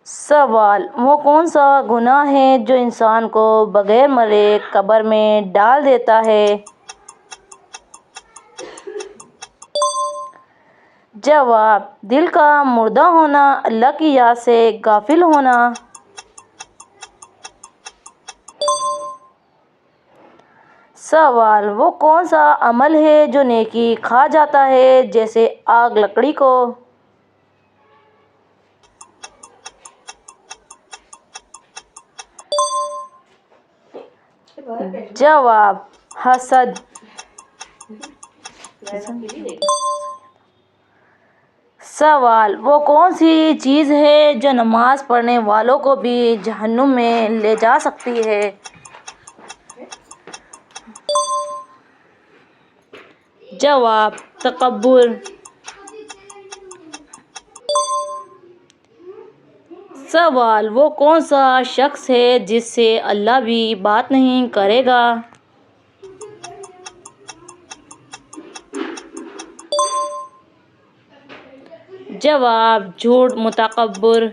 سوال: وہ کون سا گناہ ہے جو انسان کو بغیر مرے قبر میں ڈال دیتا ہے؟ جواب: دل کا مردہ ہونا، اللہ کی یاد سے غافل ہونا۔ سوال: وہ کون سا عمل ہے جو نیکی کھا جاتا ہے، جیسے آگ لکڑی کو؟ جواب: حسد۔ سوال: وہ کون سی چیز ہے جو نماز پڑھنے والوں کو بھی جہنم میں لے جا سکتی ہے؟ جواب: تکبر۔ سوال: وہ کون سا شخص ہے جس سے اللہ بھی بات نہیں کرے گا؟ جواب: جھوٹ، متکبر۔